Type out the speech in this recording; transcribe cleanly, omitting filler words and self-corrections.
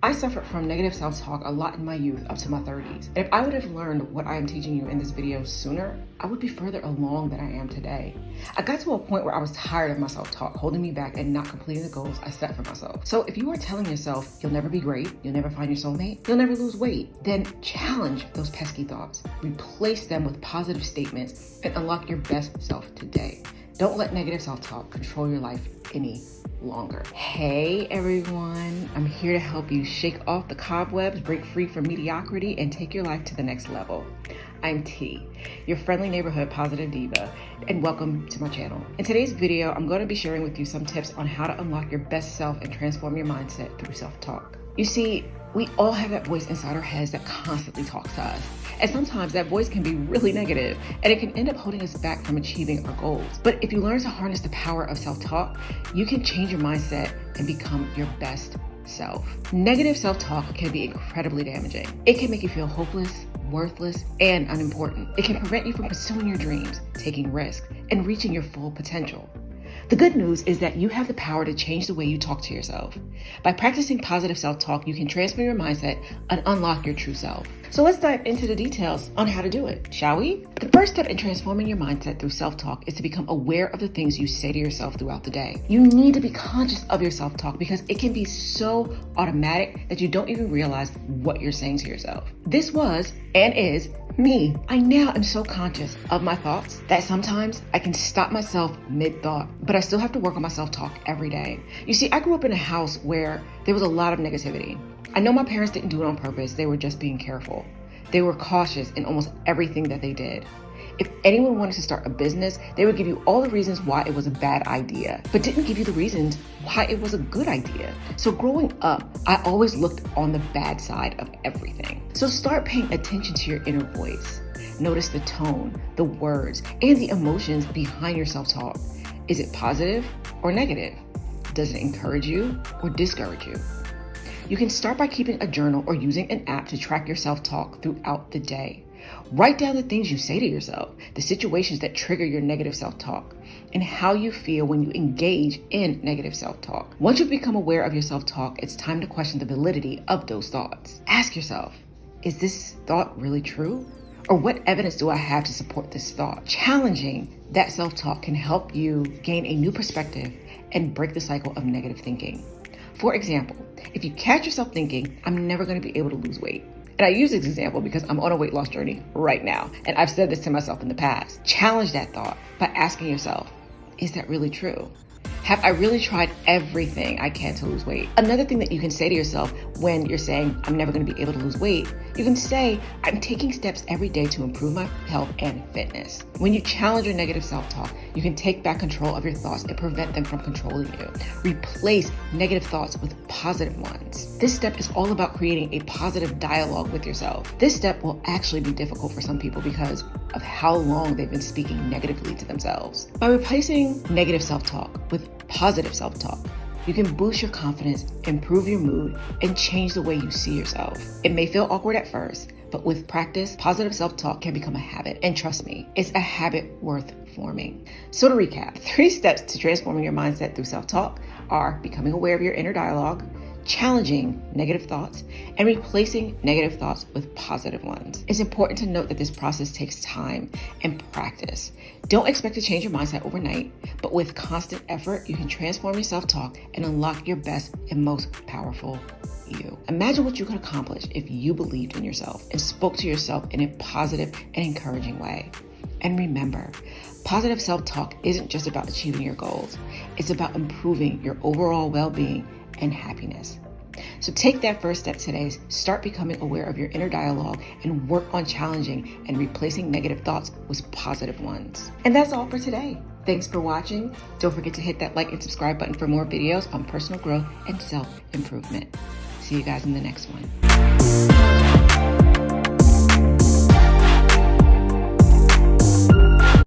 I suffered from negative self-talk a lot in my youth up to my 30s. And if I would have learned what I am teaching you in this video sooner, I would be further along than I am today. I got to a point where I was tired of my self-talk holding me back and not completing the goals I set for myself. So if you are telling yourself you'll never be great, you'll never find your soulmate, you'll never lose weight, then challenge those pesky thoughts. Replace them with positive statements and unlock your best self today. Don't let negative self-talk control your life any longer. Hey everyone, I'm here to help you shake off the cobwebs, break free from mediocrity, and take your life to the next level. I'm T, your friendly neighborhood positive diva, and welcome to my channel. In today's video, I'm going to be sharing with you some tips on how to unlock your best self and transform your mindset through self-talk. You see, we all have that voice inside our heads that constantly talks to us. And sometimes that voice can be really negative and it can end up holding us back from achieving our goals. But if you learn to harness the power of self-talk, you can change your mindset and become your best self. Negative self-talk can be incredibly damaging. It can make you feel hopeless, worthless, and unimportant. It can prevent you from pursuing your dreams, taking risks, and reaching your full potential. The good news is that you have the power to change the way you talk to yourself. By practicing positive self-talk, you can transform your mindset and unlock your true self. So let's dive into the details on how to do it, shall we? The first step in transforming your mindset through self-talk is to become aware of the things you say to yourself throughout the day. You need to be conscious of your self-talk because it can be so automatic that you don't even realize what you're saying to yourself. This was and is me. I now am so conscious of my thoughts that sometimes I can stop myself mid-thought, but I still have to work on my self-talk every day. You see, I grew up in a house where there was a lot of negativity. I know my parents didn't do it on purpose. They were just being careful. They were cautious in almost everything that they did. If anyone wanted to start a business, they would give you all the reasons why it was a bad idea, but didn't give you the reasons why it was a good idea. So growing up, I always looked on the bad side of everything. So start paying attention to your inner voice. Notice the tone, the words, and the emotions behind your self-talk. Is it positive or negative? Does it encourage you or discourage you? You can start by keeping a journal or using an app to track your self-talk throughout the day. Write down the things you say to yourself, the situations that trigger your negative self-talk, and how you feel when you engage in negative self-talk. Once you've become aware of your self-talk, it's time to question the validity of those thoughts. Ask yourself, is this thought really true? Or what evidence do I have to support this thought? Challenging that self-talk can help you gain a new perspective and break the cycle of negative thinking. For example, if you catch yourself thinking, I'm never going to be able to lose weight. And I use this example because I'm on a weight loss journey right now. And I've said this to myself in the past. Challenge that thought by asking yourself, is that really true? Have I really tried everything I can to lose weight? Another thing that you can say to yourself when you're saying, I'm never going to be able to lose weight, you can say, I'm taking steps every day to improve my health and fitness. When you challenge your negative self-talk, you can take back control of your thoughts and prevent them from controlling you. Replace negative thoughts with positive ones. This step is all about creating a positive dialogue with yourself. This step will actually be difficult for some people because of how long they've been speaking negatively to themselves. By replacing negative self-talk with positive self-talk, you can boost your confidence, improve your mood, and change the way you see yourself. It may feel awkward at first, but with practice, positive self-talk can become a habit. And trust me, it's a habit worth forming. So to recap, 3 steps to transforming your mindset through self-talk are becoming aware of your inner dialogue, challenging negative thoughts, and replacing negative thoughts with positive ones. It's important to note that this process takes time and practice. Don't expect to change your mindset overnight, but with constant effort, you can transform your self-talk and unlock your best and most powerful you. Imagine what you could accomplish if you believed in yourself and spoke to yourself in a positive and encouraging way. And remember, positive self-talk isn't just about achieving your goals. It's about improving your overall well-being and happiness. So take that first step today. Start becoming aware of your inner dialogue and work on challenging and replacing negative thoughts with positive ones. And that's all for today. Thanks for watching. Don't forget to hit that like and subscribe button for more videos on personal growth and self-improvement. See you guys in the next one.